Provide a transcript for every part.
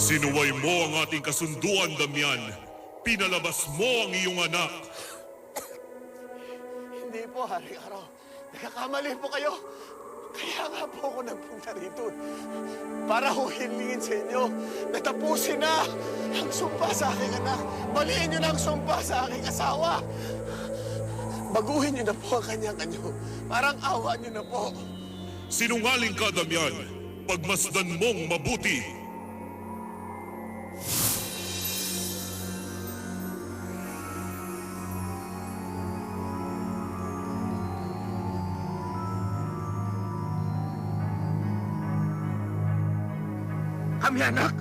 Sinuway mo ang ating kasunduan, Damian. Pinalabas mo ang iyong anak. Hindi po, Haring Araw. Nagkakamali po kayo. Kaya nga po ako nagpunta rito. Para hilingin sa inyo na tapusin na ang sumpa sa aking anak. Baliin niyo na ang sumpa sa aking asawa. Baguhin niyo na po ang kanyang anyo. Parang awa niyo na po. Sinungaling ka, Damian. Pagmasdan mong mabuti. Kami anak!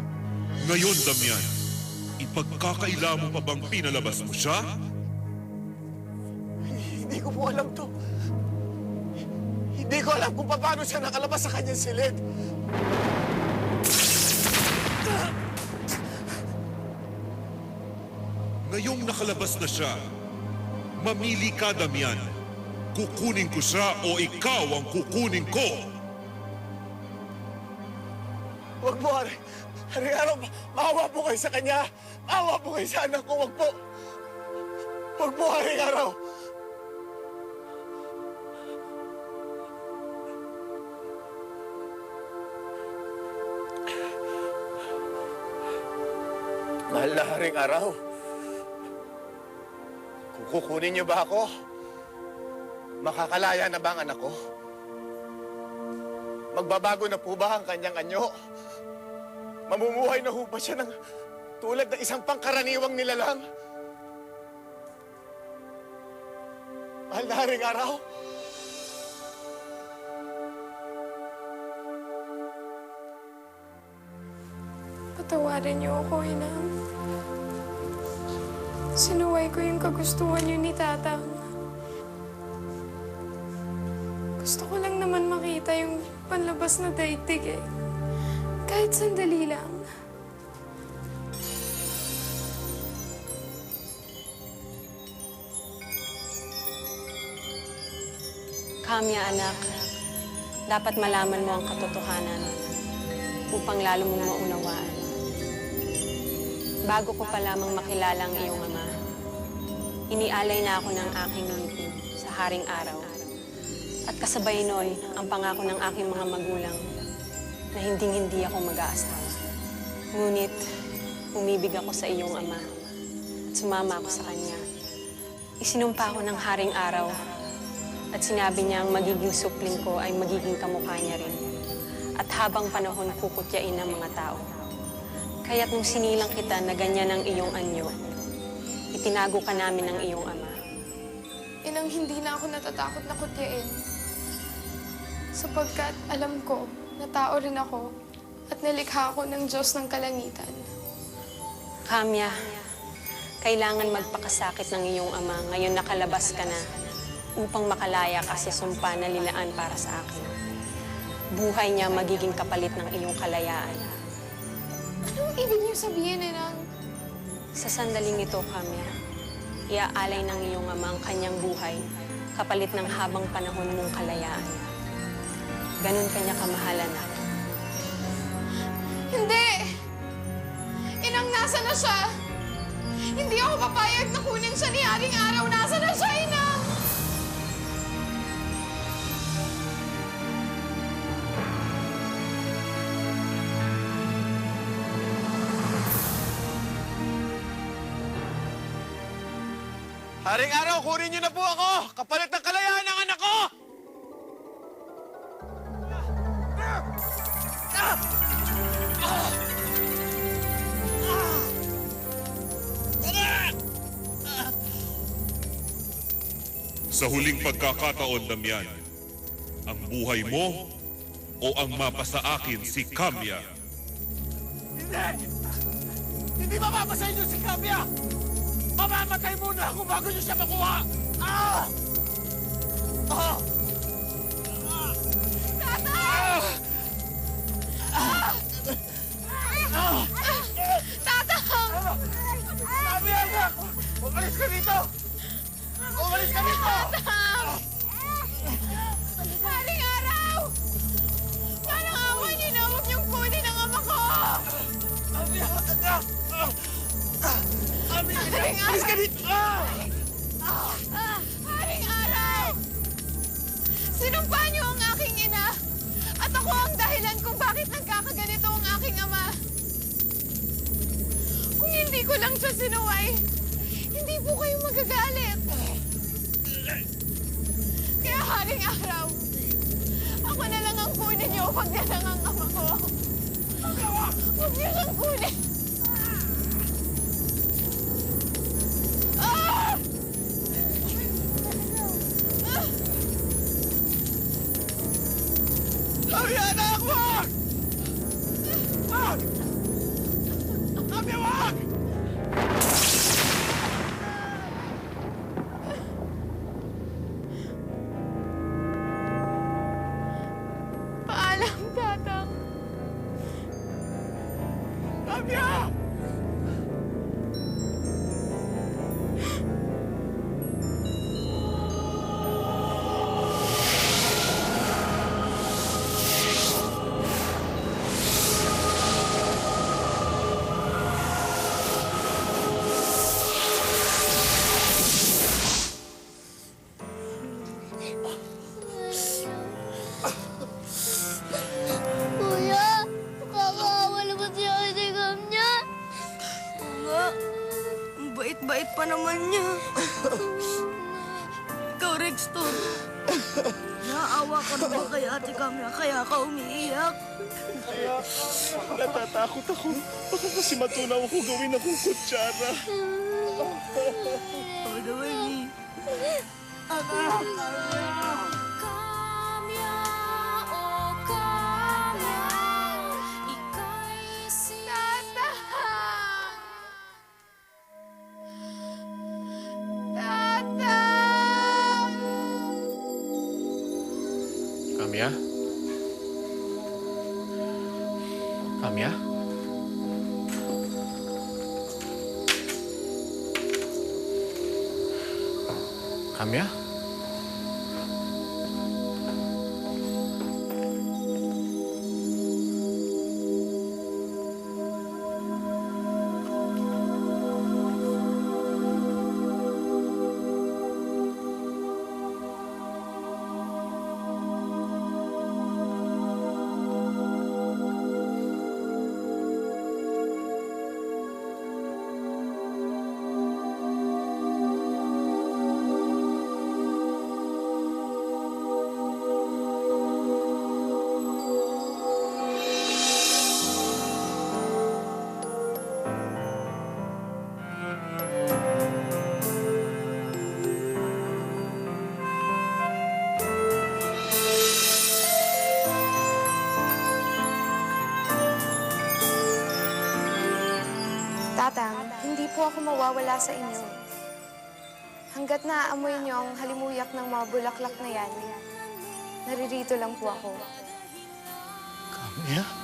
Ngayon, Damian, ipagkakaila mo pa bang pinalabas mo siya? Hindi ko po alam to. Hindi ko alam kung paano siya nakalabas sa kanyang silid. Ngayong nakalabas na siya, mamili ka, Damian. Kukunin ko siya o ikaw ang kukunin ko. Huwag po, Haring Araw. Maawa po kayo sa kanya. Maawa po kayo sa anak ko. Huwag po. Huwag po, Haring Araw. Mahal na Haring Araw. Kung kukunin niyo ba ako, makakalaya na ba ang anak ko? Magbabago na po ba ang kanyang anyo? Mamumuhay na ho ba siya ng tulad ng isang pangkaraniwang nilalang? Mahal na Haring Araw. Patawarin niyo ako, Inang. Sinuway ko yung kagustuhan niyo ni Tatang. Gusto ko lang naman makita yung panlabas na daigdig eh. Kahit sandali lang. Kamya, anak, dapat malaman mo ang katotohanan upang lalo mong maunawaan. Bago ko pa lamang makilala ang iyong ama, inialay na ako ng aking ngipin sa Haring Araw. At kasabay nun, ang pangako ng aking mga magulang na hinding-hindi ako mag-aasawa. Ngunit, umibig ako sa iyong ama at sumama ako sa kanya. Isinumpa ako ng Haring Araw at sinabi niya ang magiging supling ko ay magiging kamukha niya rin. At habang panahon, kukutyain ng mga tao. Kaya't nung sinilang kita na ganyan ang iyong anyo, itinago ka namin ng iyong ama. Inang, hindi na ako natatakot na kutyain. Sapagkat alam ko na tao rin ako at nalikha ako ng Diyos ng kalangitan. Kamya, kailangan magpakasakit ng iyong ama ngayon nakalabas ka na upang makalaya ka sa sumpa na lilaan para sa akin. Buhay niya magiging kapalit ng iyong kalayaan. Anong ibig niyo sabihin, Inang? Sa sandaling ito, Kamya, iaalay ng iyong ama ang kanyang buhay kapalit ng habang panahon mong kalayaan. Ganon kanya kamahal, anak. Hindi! Inang, nasa na siya? Hindi ako papayag na kunin siya ni Haring Araw. Nasa na siya, Inang? Haring Araw, kunin niyo na po ako! Kapalit ng kalayaan ng anak ko! Sa huling pagkakataon, Damian, ang buhay mo o ang mapasa akin si Kamya? Hindi! Hindi mapapasa inyo si Kamya! Mamamatay muna ako bago niyo siya makuha! Ah! Ah! Tata! Halika dito! Haring Araw! Sinumpa niyo ang aking ina. At ako ang dahilan kung bakit nagkakaganito ang aking ama. Kung hindi ko lang siya sinuway, hindi po kayo magagalit. Kaya Haring Araw, ako na lang ang kunin niyo pag yan lang ang ama ko. Huwag niyo siyang kunin. Ah! Kamya, anak! Wag! Wag! Kamya, wag! Paalam, Tatang. Kamya! Kuya, kakaawa naman si Ate Kamya. Oo nga. Ang bait-bait pa naman niya. Ikaw, Rexton. Naawa ka na ba kay Ate Kamya kaya ka umiiyak? Natatakot ako. Baka kasi matunaw ako gawin akong kutsara. By the way, Kamya, oh Kamya, ika'y Tatang! Tatang! Kamya? Kamya? Kamya? Tatang, hindi po ako mawawala sa inyo. Hanggat naaamoy niyo ang halimuyak ng mga bulaklak na yan, naririto lang po ako. Kamya?